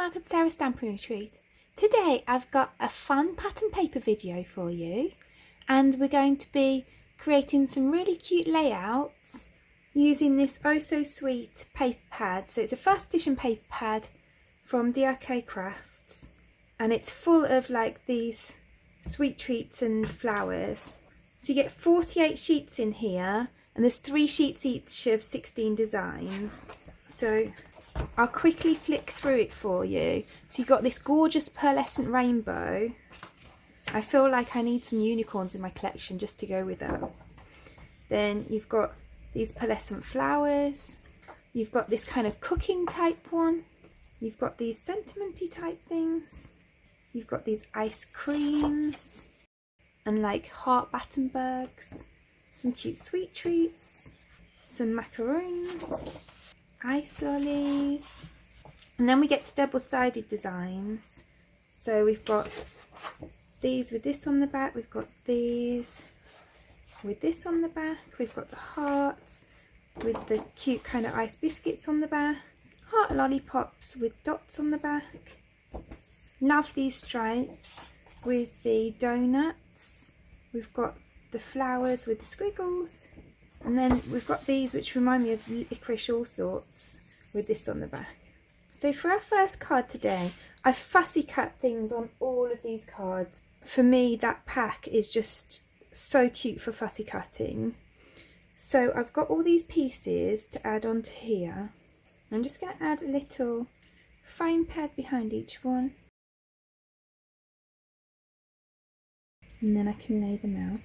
welcome to Sarah's Stamping Retreat. Today I've got a fun pattern paper video for you, and we're going to be creating some really cute layouts using this oh so sweet paper pad. So it's a first edition paper pad from DRK Crafts, and it's full of like these sweet treats and flowers. So you get 48 sheets in here, and there's 3 sheets each of 16 designs. So I'll quickly flick through it for you. So you've got this gorgeous pearlescent rainbow. I feel like I need some unicorns in my collection just to go with that. Then you've got these pearlescent flowers. You've got this kind of cooking type one. You've got these sentimenty type things. You've got these ice creams and like heart Battenbergs. Some cute sweet treats. Some macaroons. Ice lollies, and then we get to double-sided designs. So we've got these with this on the back, we've got these with this on the back, we've got the hearts with the cute kind of ice biscuits on the back, heart lollipops with dots on the back. Love these stripes with the donuts. We've got the flowers with the squiggles. And then we've got these which remind me of licorice all sorts with this on the back. So for our first card today, I've fussy cut things on all of these cards. For me, that pack is just so cute for fussy cutting. So I've got all these pieces to add onto here. I'm just going to add a little fine pad behind each one. And then I can lay them out.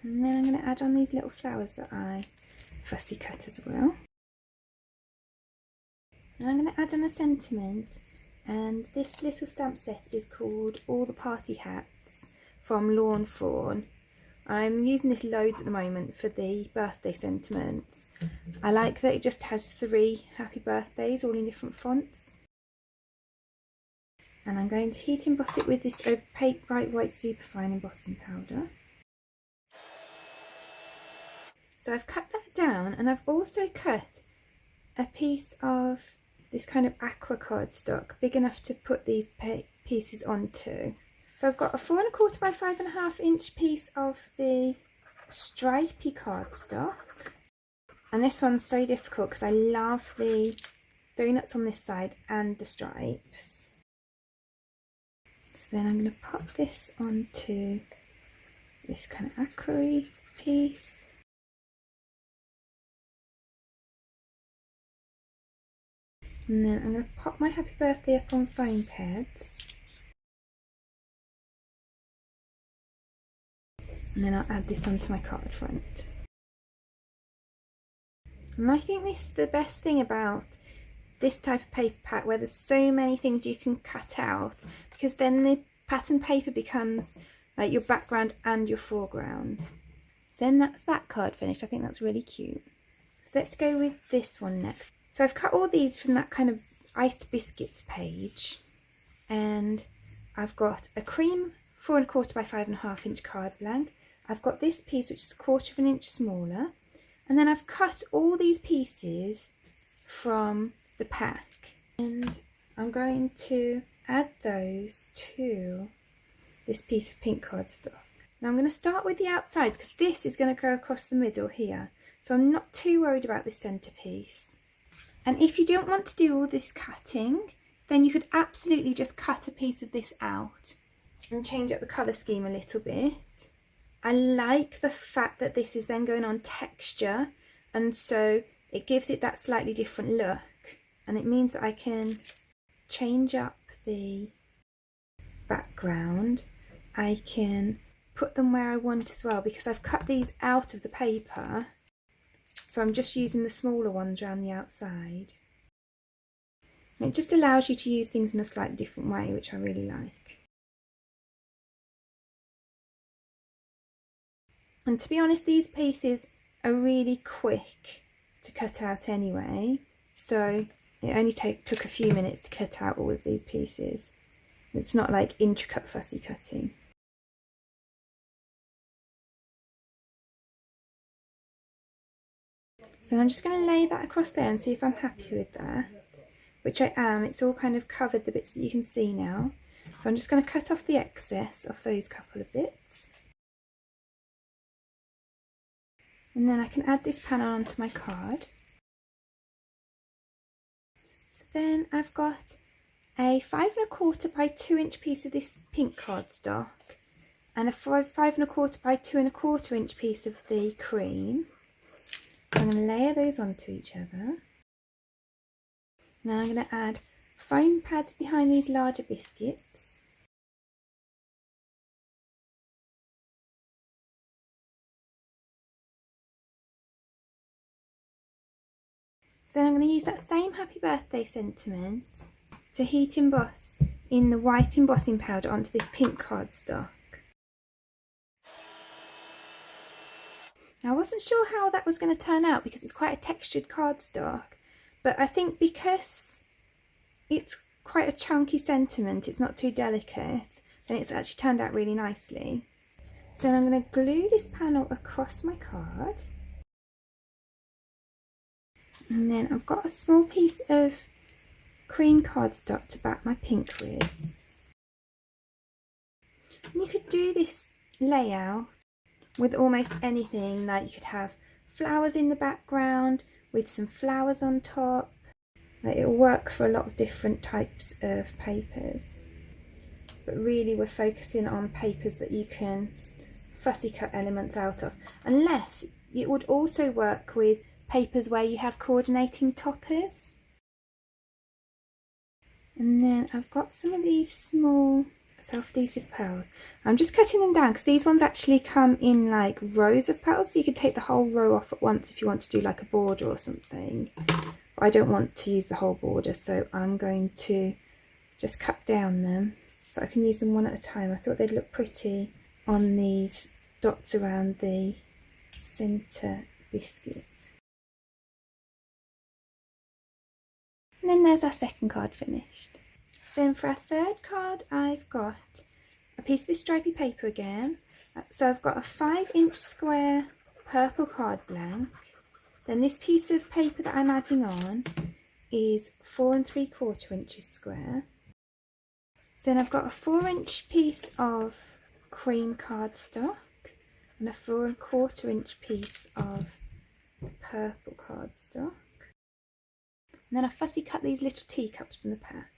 And then I'm going to add on these little flowers that I fussy cut as well. And I'm going to add on a sentiment, and this little stamp set is called All the Party Hats from Lawn Fawn. I'm using this loads at the moment for the birthday sentiments. I like that it just has 3 happy birthdays all in different fonts. And I'm going to heat emboss it with this opaque bright white superfine embossing powder. So I've cut that down, and I've also cut a piece of this kind of aqua cardstock, big enough to put these pieces onto. So I've got a 4 1/4 by 5.5 inch piece of the stripy cardstock. And this one's so difficult because I love the donuts on this side and the stripes. So then I'm going to pop this onto this kind of aqua piece. And then I'm going to pop my happy birthday up on foam pads. And then I'll add this onto my card front. And I think this is the best thing about this type of paper pack, where there's so many things you can cut out, because then the pattern paper becomes like your background and your foreground. So then that's that card finished. I think that's really cute. So let's go with this one next. So I've cut all these from that kind of iced biscuits page, and I've got a cream 4 1/4 by 5.5 inch card blank. I've got this piece which is 1/4 inch smaller, and then I've cut all these pieces from the pack, and I'm going to add those to this piece of pink cardstock. Now I'm going to start with the outsides because this is going to go across the middle here, so I'm not too worried about this centerpiece. And if you don't want to do all this cutting, then you could absolutely just cut a piece of this out and change up the colour scheme a little bit. I like the fact that this is then going on texture, and so it gives it that slightly different look, and it means that I can change up the background. I can put them where I want as well, because I've cut these out of the paper. So I'm just using the smaller ones around the outside. It just allows you to use things in a slightly different way, which I really like. And to be honest, these pieces are really quick to cut out anyway. So it only took a few minutes to cut out all of these pieces. It's not like intricate fussy cutting. So I'm just going to lay that across there and see if I'm happy with that, which I am. It's all kind of covered the bits that you can see now. So I'm just going to cut off the excess of those couple of bits. And then I can add this panel onto my card. So then I've got a 5 1/4 by 2 inch piece of this pink cardstock and a 5 1/4 by 2 1/4 inch piece of the cream. I'm going to layer those onto each other. Now I'm going to add foam pads behind these larger biscuits. So then I'm going to use that same happy birthday sentiment to heat emboss in the white embossing powder onto this pink cardstock. Now I wasn't sure how that was going to turn out because it's quite a textured cardstock, but I think because it's quite a chunky sentiment, it's not too delicate, then it's actually turned out really nicely. So then I'm going to glue this panel across my card. And then I've got a small piece of cream cardstock to back my pink with. And you could do this layout with almost anything, like you could have flowers in the background with some flowers on top. Like, it'll work for a lot of different types of papers. But really we're focusing on papers that you can fussy cut elements out of. Unless it would also work with papers where you have coordinating toppers. And then I've got some of these small self-adhesive pearls. I'm just cutting them down because these ones actually come in like rows of petals, so you could take the whole row off at once if you want to do like a border or something. But I don't want to use the whole border, so I'm going to just cut down them so I can use them one at a time. I thought they'd look pretty on these dots around the centre biscuit. And then there's our second card finished. So then for our third card, I've got a piece of this stripy paper again. So I've got a 5-inch square purple card blank. Then this piece of paper that I'm adding on is 4 3/4 inches square. So then I've got a 4-inch piece of cream cardstock and a 4 1/4 inch piece of purple cardstock. And then I fussy cut these little teacups from the pack.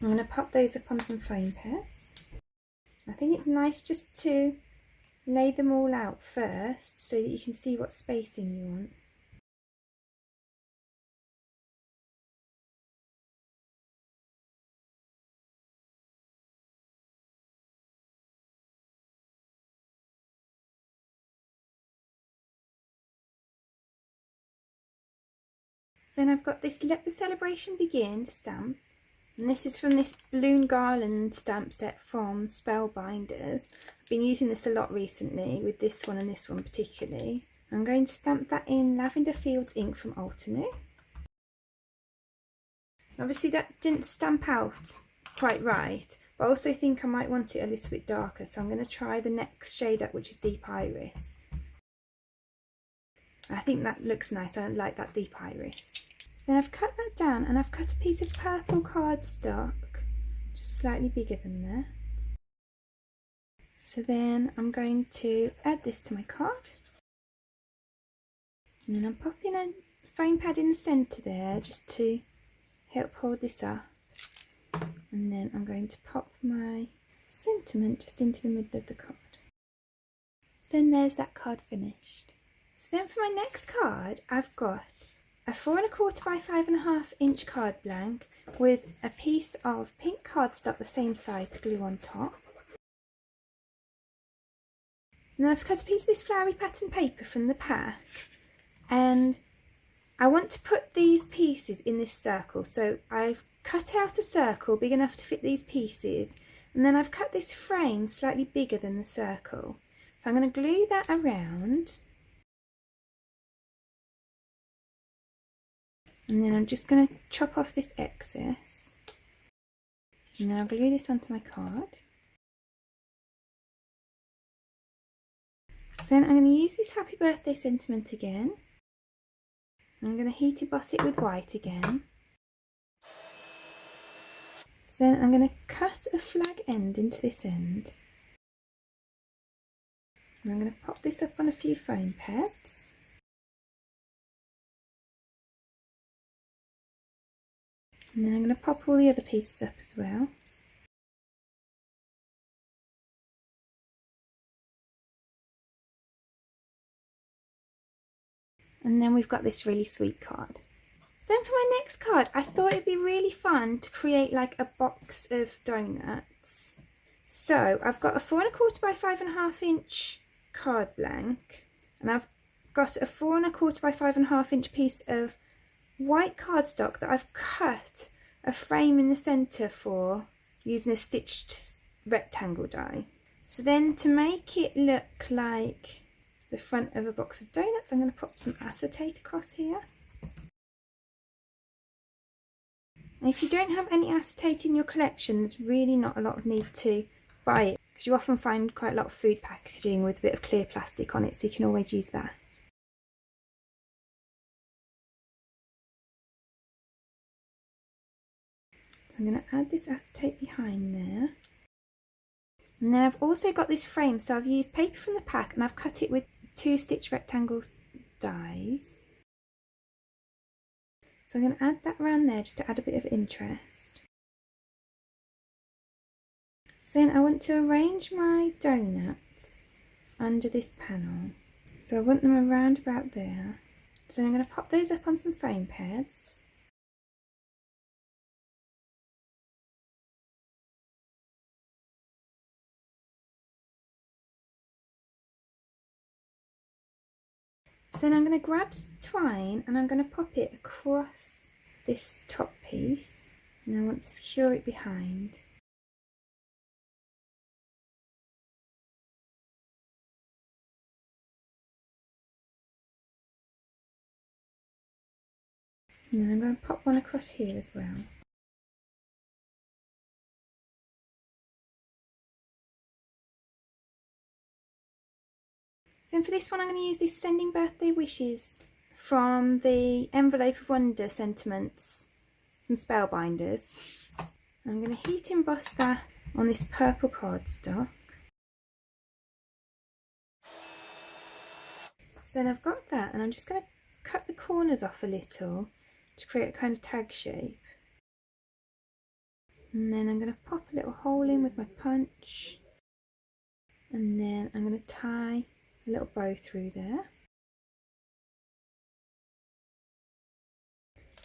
I'm going to pop those up on some foam pads. I think it's nice just to lay them all out first so that you can see what spacing you want. Then I've got this Let the Celebration Begin stamp, and this is from this balloon garland stamp set from Spellbinders. I've been using this a lot recently with this one and this one particularly. I'm going to stamp that in Lavender Fields ink from Altenew. Obviously that didn't stamp out quite right, but I also think I might want it a little bit darker, so I'm going to try the next shade up, which is Deep Iris. I think that looks nice. I like that Deep Iris. Then I've cut that down and I've cut a piece of purple cardstock, just slightly bigger than that. So then I'm going to add this to my card. And then I'm popping a foam pad in the centre there just to help hold this up. And then I'm going to pop my sentiment just into the middle of the card. Then there's that card finished. So then for my next card, I've got a 4 1/4 by 5 1/2 inch card blank with a piece of pink cardstock the same size to glue on top. And then I've cut a piece of this flowery pattern paper from the pack, and I want to put these pieces in this circle. So I've cut out a circle big enough to fit these pieces, and then I've cut this frame slightly bigger than the circle. So I'm going to glue that around. And then I'm just going to chop off this excess. And then I'll glue this onto my card. Then I'm going to use this Happy Birthday sentiment again. I'm going to heat emboss it with white again. So then I'm going to cut a flag end into this end. And I'm going to pop this up on a few foam pads. And then I'm going to pop all the other pieces up as well. And then we've got this really sweet card. So then for my next card, I thought it'd be really fun to create like a box of donuts. So I've got a 4 1/4 by 5.5 inch card blank, and I've got a 4 1/4 by 5.5 inch piece of white cardstock that I've cut a frame in the centre for using a stitched rectangle die. So then to make it look like the front of a box of donuts, I'm going to pop some acetate across here. And if you don't have any acetate in your collection, there's really not a lot of need to buy it, because you often find quite a lot of food packaging with a bit of clear plastic on it, so you can always use that. So I'm going to add this acetate behind there. And then I've also got this frame, so I've used paper from the pack and I've cut it with 2 stitch rectangle dies. So I'm going to add that around there just to add a bit of interest. So then I want to arrange my donuts under this panel. So I want them around about there. So I'm going to pop those up on some foam pads. So then I'm going to grab some twine and I'm going to pop it across this top piece, and I want to secure it behind. And then I'm going to pop one across here as well. Then for this one I'm going to use this Sending Birthday Wishes from the Envelope of Wonder sentiments from Spellbinders. I'm going to heat emboss that on this purple cardstock. So then I've got that, and I'm just going to cut the corners off a little to create a kind of tag shape. And then I'm going to pop a little hole in with my punch, and then I'm going to tie a little bow through there.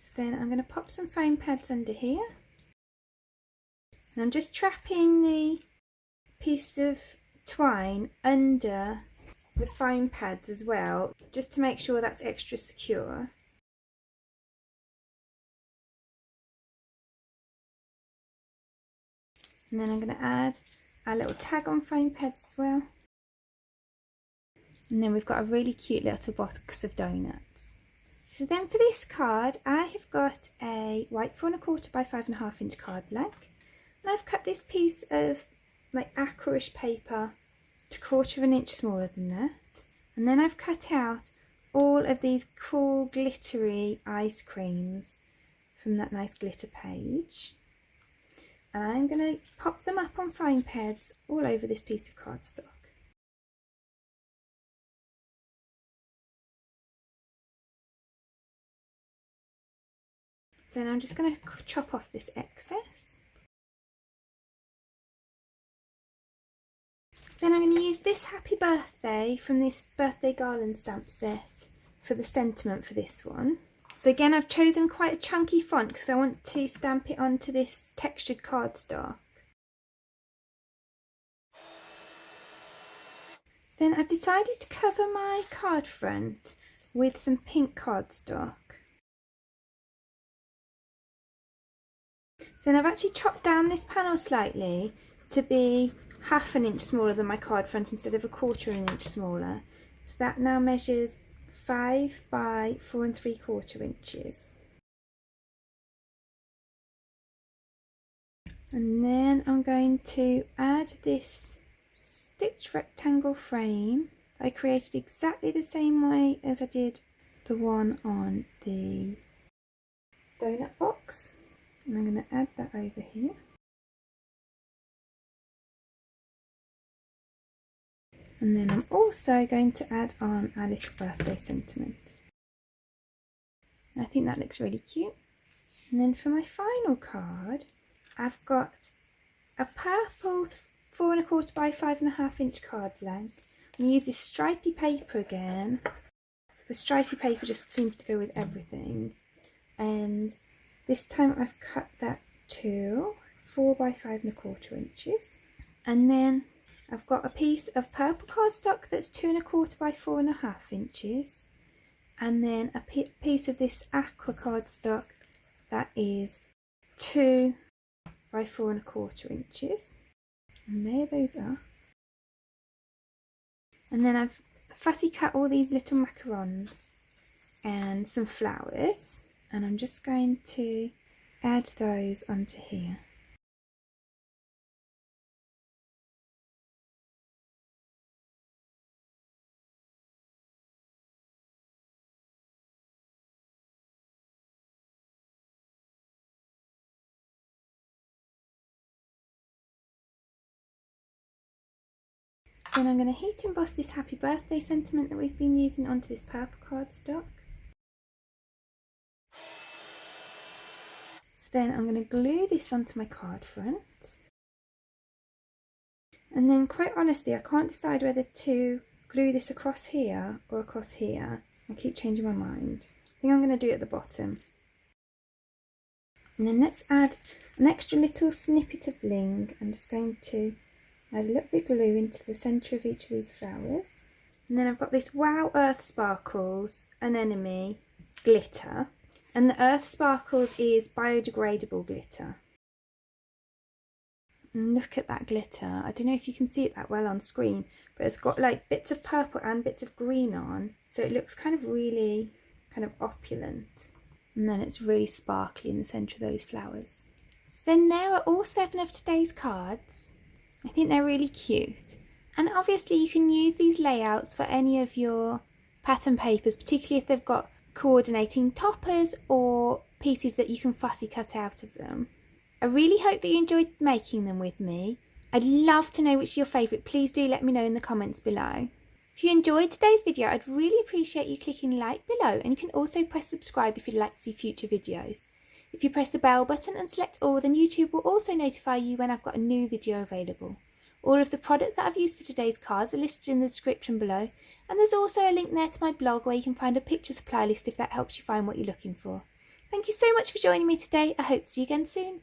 So then I'm going to pop some foam pads under here, and I'm just trapping the piece of twine under the foam pads as well, just to make sure that's extra secure. And then I'm going to add our little tag on foam pads as well. And then we've got a really cute little box of donuts. So then for this card, I have got a white 4 1/4 by 5.5 inch card blank. And I've cut this piece of like aquarish paper to 1/4 inch smaller than that. And then I've cut out all of these cool glittery ice creams from that nice glitter page. And I'm going to pop them up on foam pads all over this piece of cardstock. Then I'm just going to chop off this excess. Then I'm going to use this Happy Birthday from this birthday garland stamp set for the sentiment for this one. So again, I've chosen quite a chunky font because I want to stamp it onto this textured cardstock. Then I've decided to cover my card front with some pink cardstock. Then I've actually chopped down this panel slightly to be 1/2 inch smaller than my card front instead of 1/4 inch smaller. So that now measures 5 by 4 3/4 inches. And then I'm going to add this stitched rectangle frame I created exactly the same way as I did the the one on the donut box, and I'm going to add that over here. And then I'm also going to add on our little birthday sentiment. I think that looks really cute. And then for my final card, I've got a purple 4 1/4 by 5.5 inch card blank. I'm going to use this stripy paper again. The stripy paper just seems to go with everything. And this time I've cut that to 4 by 5 1/4 inches. And then I've got a piece of purple cardstock that's 2 1/4 by 4.5 inches. And then a piece of this aqua cardstock that is 2 by 4 1/4 inches. And there those are. And then I've fussy cut all these little macarons and some flowers, and I'm just going to add those onto here. Then I'm going to heat emboss this happy birthday sentiment that we've been using onto this purple cardstock. So then I'm going to glue this onto my card front. And then quite honestly, I can't decide whether to glue this across here or across here. I keep changing my mind. I think I'm going to do it at the bottom. And then let's add an extra little snippet of bling. I'm just going to add a little bit of glue into the centre of each of these flowers. And then I've got this Wow Earth Sparkles Anemone glitter. And the Earth Sparkles is biodegradable glitter. And look at that glitter. I don't know if you can see it that well on screen, but it's got like bits of purple and bits of green on. So it looks kind of really kind of opulent. And then it's really sparkly in the centre of those flowers. So then there are all 7 of today's cards. I think they're really cute, and obviously you can use these layouts for any of your pattern papers, particularly if they've got coordinating toppers or pieces that you can fussy cut out of them. I really hope that you enjoyed making them with me. I'd love to know which is your favourite. Please do let me know in the comments below. If you enjoyed today's video, I'd really appreciate you clicking like below, and you can also press subscribe if you'd like to see future videos. If you press the bell button and select all, then YouTube will also notify you when I've got a new video available. All of the products that I've used for today's cards are listed in the description below, and there's also a link there to my blog where you can find a picture supply list if that helps you find what you're looking for. Thank you so much for joining me today. I hope to see you again soon.